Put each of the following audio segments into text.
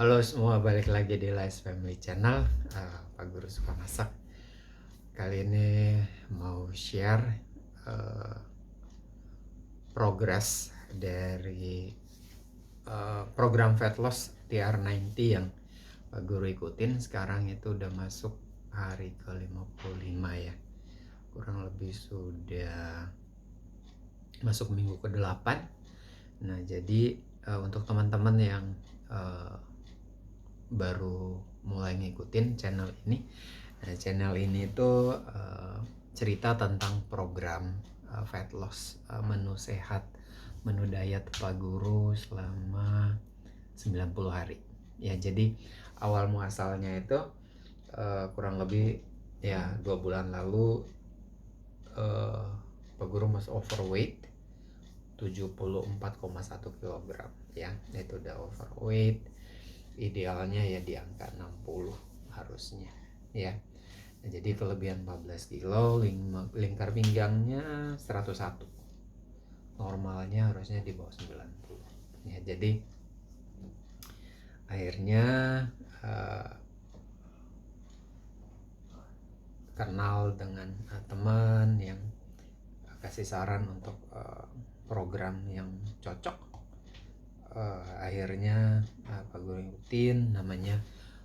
Halo semua, balik lagi di Lies Family Channel. Pak Guru suka masak. Kali ini mau share progress dari program fat loss TR90 yang Pak Guru ikutin. Sekarang itu udah masuk hari ke-55 ya. Kurang lebih sudah masuk minggu ke-8. Nah, jadi untuk teman-teman yang baru mulai ngikutin channel ini, channel ini tuh cerita tentang program fat loss, menu sehat, menu diet Pak Guru selama 90 hari ya. Jadi awal muasalnya itu kurang lebih ya 2 bulan lalu Pak Guru masih overweight 74,1 kg ya. Itu udah overweight, idealnya ya di angka 60 harusnya ya. Nah, jadi kelebihan 14 kilo, lingkar pinggangnya 101, normalnya harusnya di bawah 90 ya. Jadi akhirnya kenal dengan teman yang kasih saran untuk program yang cocok. Akhirnya Pak Guru ikutin, namanya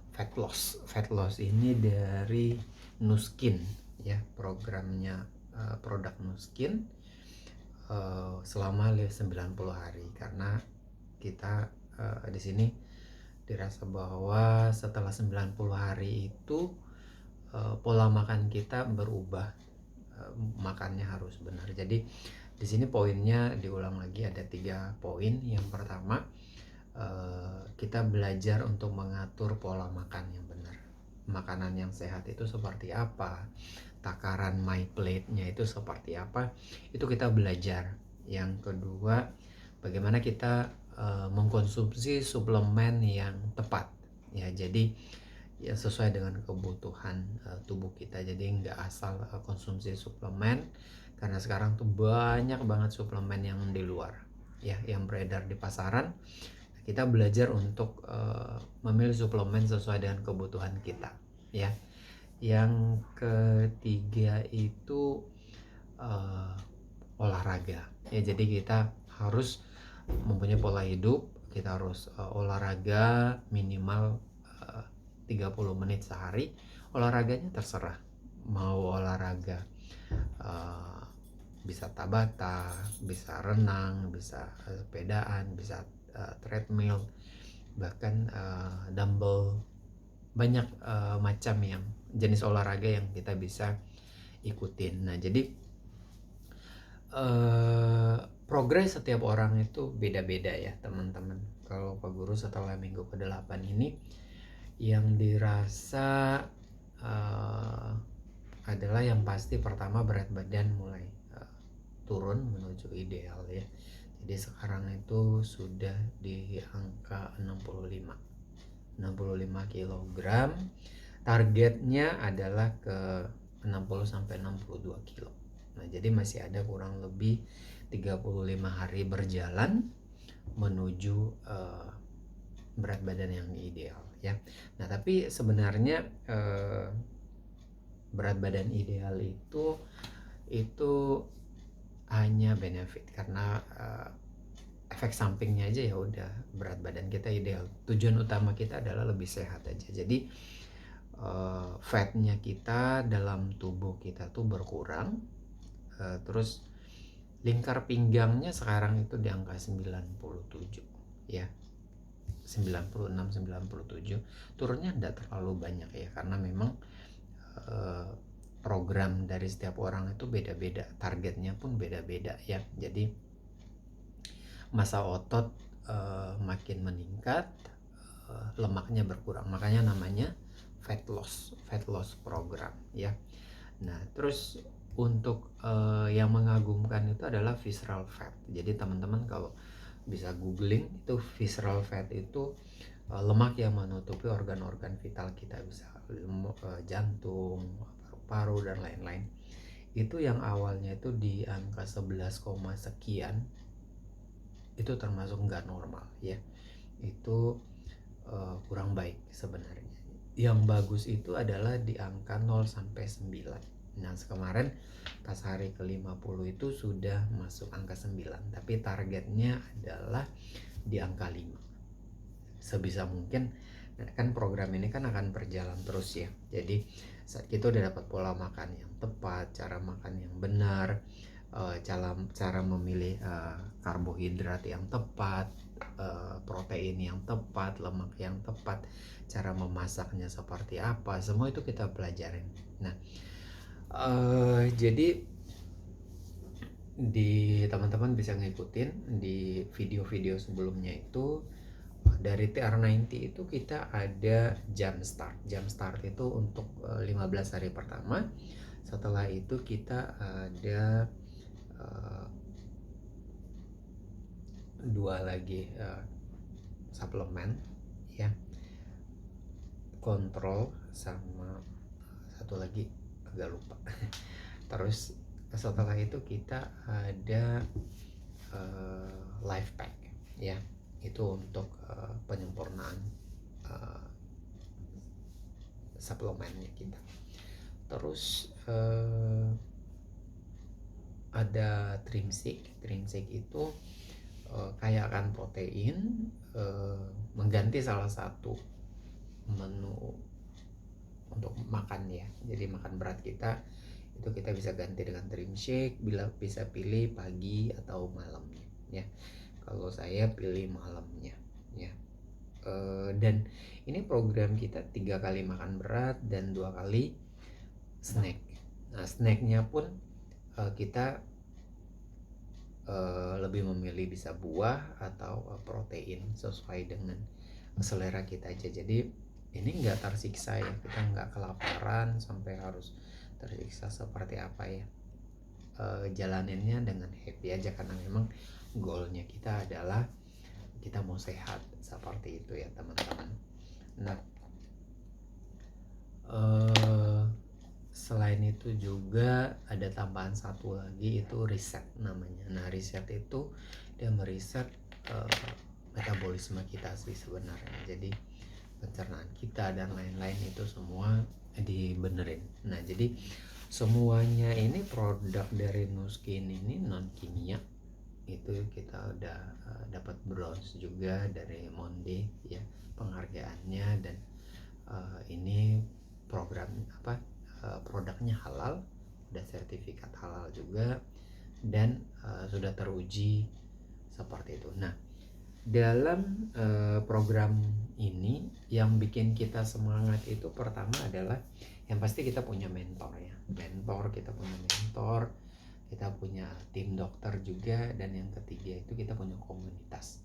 fat loss. Fat loss ini dari Nuskin ya, programnya produk Nuskin selama 90 hari. Karena kita di sini dirasa bahwa setelah 90 hari itu pola makan kita berubah, makannya harus benar. Jadi di sini poinnya diulang lagi, ada 3 poin. Yang pertama, kita belajar untuk mengatur pola makan yang benar. Makanan yang sehat itu seperti apa, takaran my plate-nya itu seperti apa, itu kita belajar. Yang kedua, bagaimana kita mengkonsumsi suplemen yang tepat ya. Jadi ya sesuai dengan kebutuhan tubuh kita. Jadi nggak asal konsumsi suplemen, karena sekarang tuh banyak banget suplemen yang di luar ya, yang beredar di pasaran. Kita belajar untuk memilih suplemen sesuai dengan kebutuhan kita ya. Yang ketiga itu olahraga ya. Jadi kita harus mempunyai pola hidup, kita harus olahraga minimal 30 menit sehari. Olahraganya terserah, mau olahraga bisa tabata, bisa renang, bisa sepedaan, bisa treadmill, bahkan dumbbell. Banyak macam yang jenis olahraga yang kita bisa ikutin. Nah, jadi progres setiap orang itu beda-beda ya teman-teman. Kalau Pak Guru setelah minggu ke-8 ini, yang dirasa adalah yang pasti pertama berat badan mulai turun menuju ideal ya. Jadi sekarang itu sudah di angka 65 kg. Targetnya adalah ke 60 sampai 62 kilo. Nah, jadi masih ada kurang lebih 35 hari berjalan menuju berat badan yang ideal ya. Nah, tapi sebenarnya berat badan ideal itu hanya benefit, karena efek sampingnya aja ya udah berat badan kita ideal. Tujuan utama kita adalah lebih sehat aja. Jadi fatnya kita dalam tubuh kita tuh berkurang, terus lingkar pinggangnya sekarang itu di angka 97 ya, 96-97. Turunnya tidak terlalu banyak ya, karena memang program dari setiap orang itu beda-beda, targetnya pun beda-beda ya. Jadi massa otot makin meningkat, lemaknya berkurang, makanya namanya fat loss program ya. Nah, terus untuk yang mengagumkan itu adalah visceral fat. Jadi teman-teman kalau bisa googling, itu visceral fat itu lemak yang menutupi organ-organ vital kita, bisa jantung, paru-paru dan lain-lain. Itu yang awalnya itu di angka 11, sekian, itu termasuk nggak normal ya. Itu kurang baik sebenarnya. Yang bagus itu adalah di angka 0 sampai 9. Nah, kemarin pas hari ke-50 itu sudah masuk angka 9, tapi targetnya adalah di angka 5. Sebisa mungkin, kan program ini kan akan berjalan terus ya. Jadi saat kita udah dapat pola makan yang tepat, cara makan yang benar, cara memilih karbohidrat yang tepat, protein yang tepat, lemak yang tepat, cara memasaknya seperti apa, semua itu kita pelajarin. Nah, jadi di teman-teman bisa ngikutin di video-video sebelumnya itu. Dari TR90 itu kita ada jam start. Jam start itu untuk 15 hari pertama. Setelah itu kita ada dua lagi suplemen ya, kontrol, sama satu lagi agak lupa. Terus setelah itu kita ada life pack ya, itu untuk penyempurnaan suplemennya kita. Terus ada trimsik itu kaya akan protein, mengganti salah satu menu untuk makan ya. Jadi makan berat kita itu kita bisa ganti dengan trimshake, bila bisa pilih pagi atau malamnya ya. Kalau saya pilih malamnya ya. Dan ini program kita 3 kali makan berat dan 2 kali snack. Nah, snacknya pun kita lebih memilih bisa buah atau protein sesuai dengan selera kita aja. Jadi ini nggak tersiksa ya, kita nggak kelaparan sampai harus tersiksa seperti apa ya. Jalaninnya dengan happy aja, karena memang goalnya kita adalah kita mau sehat, seperti itu ya teman-teman. Nah, selain itu juga ada tambahan satu lagi, itu riset namanya. Nah, riset itu dia meriset metabolisme kita sih sebenarnya. Jadi pencernaan kita dan lain-lain itu semua dibenerin. Nah, jadi semuanya ini produk dari Nuskin ini non kimia. Itu kita udah dapat bronze juga dari Monde ya penghargaannya. Dan ini program produknya halal, udah sertifikat halal juga, dan sudah teruji seperti itu. Nah, dalam program ini yang bikin kita semangat itu pertama adalah yang pasti kita punya mentor ya. Kita punya mentor, kita punya tim dokter juga, dan yang ketiga itu kita punya komunitas.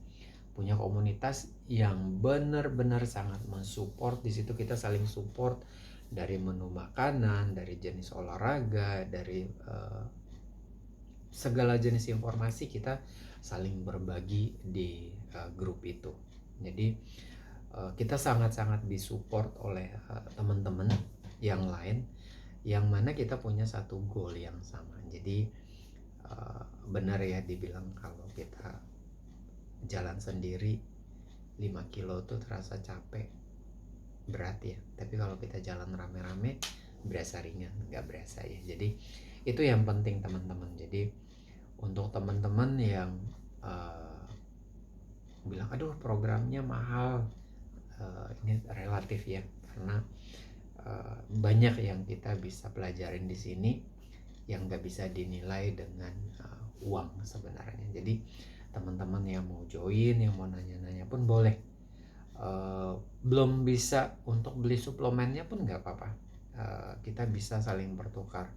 Punya komunitas yang benar-benar sangat mensupport. Di situ kita saling support dari menu makanan, dari jenis olahraga, dari segala jenis informasi kita saling berbagi di grup itu. Jadi kita sangat-sangat disupport oleh teman-teman yang lain, yang mana kita punya satu goal yang sama. Jadi benar ya dibilang kalau kita jalan sendiri 5 kilo tuh terasa capek, berat ya. Tapi kalau kita jalan rame-rame berasa ringan, nggak berasa ya. Jadi itu yang penting teman-teman. Jadi untuk teman-teman yang bilang aduh programnya mahal, ini relatif ya, karena banyak yang kita bisa pelajarin di sini yang nggak bisa dinilai dengan uang sebenarnya. Jadi teman-teman yang mau join, yang mau nanya-nanya pun boleh. Belum bisa untuk beli suplemennya pun nggak apa-apa. Kita bisa saling bertukar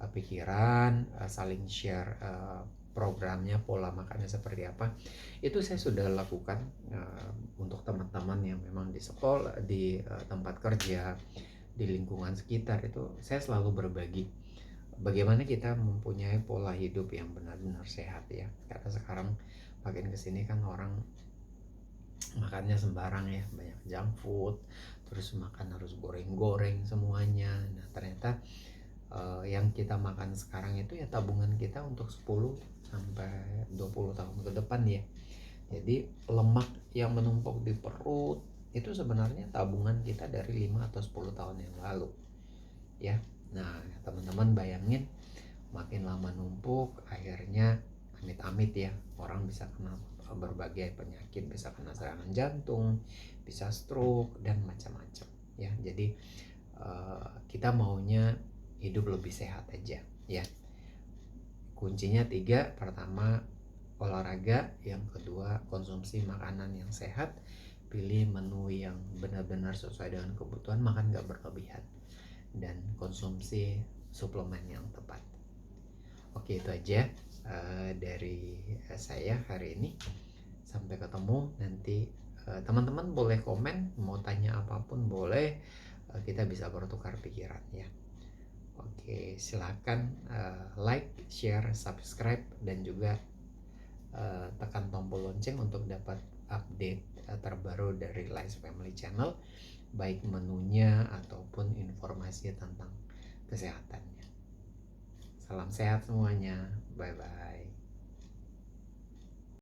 pikiran, saling share programnya, pola makannya seperti apa. Itu saya sudah lakukan untuk teman-teman yang memang di sekolah, di tempat kerja, di lingkungan sekitar. Itu saya selalu berbagi bagaimana kita mempunyai pola hidup yang benar-benar sehat ya. Karena sekarang makin kesini kan orang makannya sembarang ya, banyak junk food, terus makan harus goreng-goreng semuanya. Nah, ternyata yang kita makan sekarang itu ya tabungan kita untuk 10 sampai 20 tahun ke depan ya. Jadi lemak yang menumpuk di perut, itu sebenarnya tabungan kita dari 5 atau 10 tahun yang lalu ya. Nah teman-teman bayangin, makin lama numpuk, akhirnya amit-amit ya, orang bisa kena berbagai penyakit, bisa kena serangan jantung, bisa stroke dan macam-macam ya. Jadi kita maunya hidup lebih sehat aja ya. Kuncinya 3, pertama olahraga, yang kedua konsumsi makanan yang sehat, pilih menu yang benar-benar sesuai dengan kebutuhan, makan gak berlebihan, dan konsumsi suplemen yang tepat. Oke, itu aja dari saya hari ini. Sampai ketemu nanti. Teman-teman boleh komen, mau tanya apapun boleh, kita bisa bertukar pikiran ya. Oke, silakan like, share, subscribe, dan juga tekan tombol lonceng untuk dapat update terbaru dari Lice Family Channel, baik menunya ataupun informasi tentang kesehatannya. Salam sehat semuanya, bye bye.